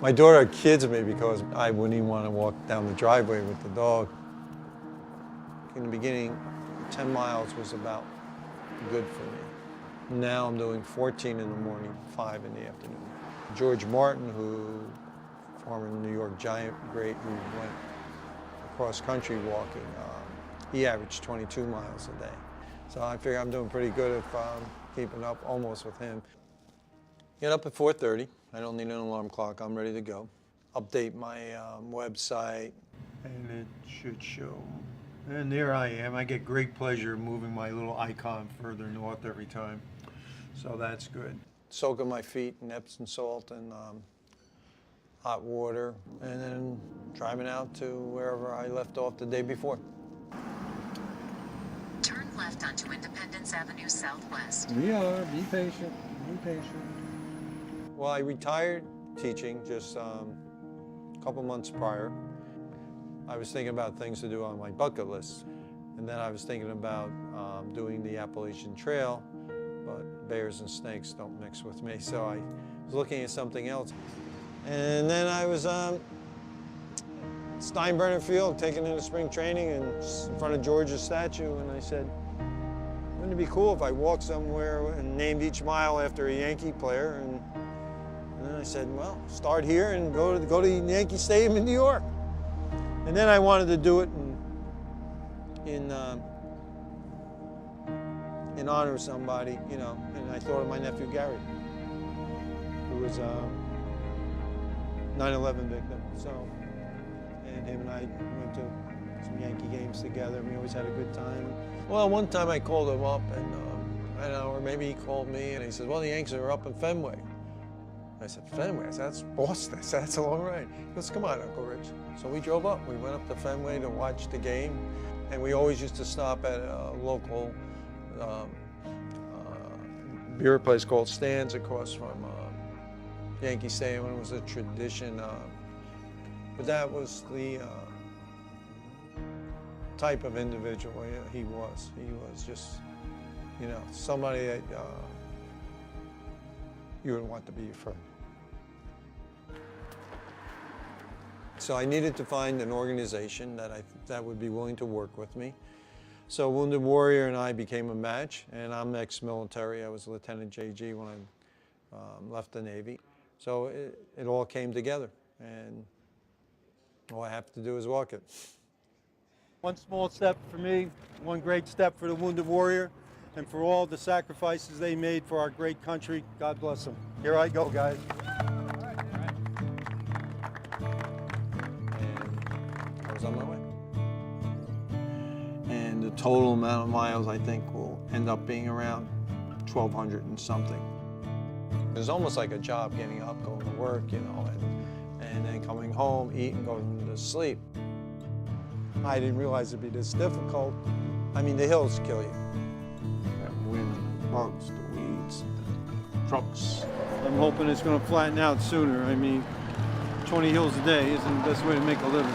My daughter kids me because I wouldn't even want to walk down the driveway with the dog. In the beginning, 10 miles was about good for me. Now I'm doing 14 in the morning, 5 in the afternoon. George Martin, who, former New York Giant great, who went cross country walking, he averaged 22 miles a day. So I figure I'm doing pretty good if I'm keeping up almost with him. Get up at 4:30. I don't need an alarm clock. I'm ready to go. Update my website, and it should show. And there I am. I get great pleasure moving my little icon further north every time. So that's good. Soaking my feet in Epsom salt and hot water, and then driving out to wherever I left off the day before. Turn left onto Independence Avenue Southwest. We are. Be patient. Be patient. Well, I retired teaching just a couple months prior. I was thinking about things to do on my bucket list. And then I was thinking about doing the Appalachian Trail, but bears and snakes don't mix with me. So I was looking at something else. And then I was Steinbrenner Field, taken into spring training and in front of George's statue. And I said, wouldn't it be cool if I walked somewhere and named each mile after a Yankee player? And then I said, well, start here and go to Yankee Stadium in New York. And then I wanted to do it in honor of somebody, you know, and I thought of my nephew Gary, who was a 9/11 victim. So, and him and I went to some Yankee games together. We always had a good time. Well, one time I called him up, and I don't know, or maybe he called me, and he said, well, the Yankees are up in Fenway. I said, Fenway? I said, that's Boston. I said, that's a long ride. He goes, come on, Uncle Rich. So we drove up. We went up to Fenway to watch the game. And we always used to stop at a local beer place called Stan's across from Yankee Stadium. It was a tradition. But that was the type of individual he was. He was just, you know, somebody that you would want to be your friend. So I needed to find an organization that would be willing to work with me. So Wounded Warrior and I became a match, and I'm ex-military. I was Lieutenant JG when I left the Navy. So it all came together, and all I have to do is walk it. One small step for me, one great step for the Wounded Warrior, and for all the sacrifices they made for our great country. God bless them. Here I go, guys. I was on my way. And the total amount of miles, I think, will end up being around 1,200 and something. It's almost like a job, getting up, going to work, you know, and then coming home, eating, going to sleep. I didn't realize it'd be this difficult. I mean, the hills kill you. That wind, the bugs, the weeds, the trucks. I'm hoping it's going to flatten out sooner. I mean, 20 hills a day isn't the best way to make a living.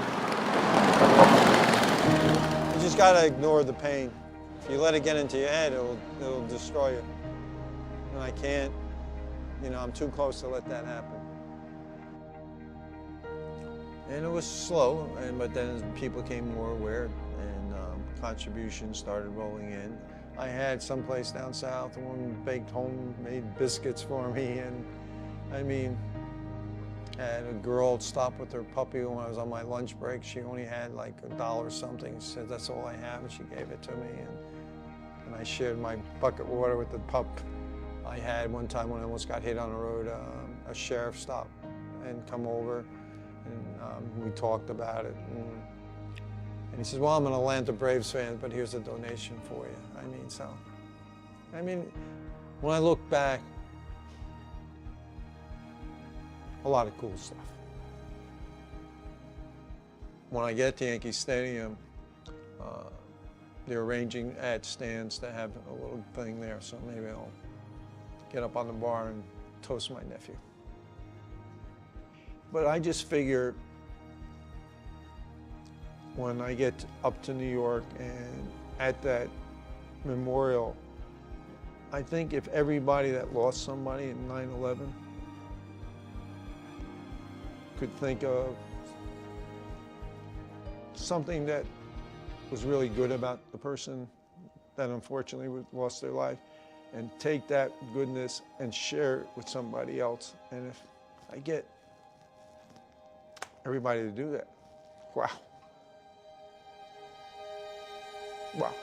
You just got to ignore the pain. If you let it get into your head, it'll destroy you. And I can't. You know, I'm too close to let that happen. And it was slow, but then people became more aware, and contributions started rolling in. I had someplace down south, one baked homemade biscuits for me, and I mean, I had a girl stop with her puppy when I was on my lunch break. She only had like $1 something. She said, that's all I have, and she gave it to me. And I shared my bucket water with the pup. I had one time when I almost got hit on the road, a sheriff stop and come over, and we talked about it. And he says, well, I'm an Atlanta Braves fan, but here's a donation for you. I mean, when I look back, a lot of cool stuff. When I get to Yankee Stadium, they're arranging at Stan's to have a little thing there, so maybe I'll get up on the bar and toast my nephew. But I just figure when I get up to New York and at that memorial, I think if everybody that lost somebody in 9/11 could think of something that was really good about the person that unfortunately lost their life, and take that goodness and share it with somebody else. And if I get everybody to do that, wow. Wow.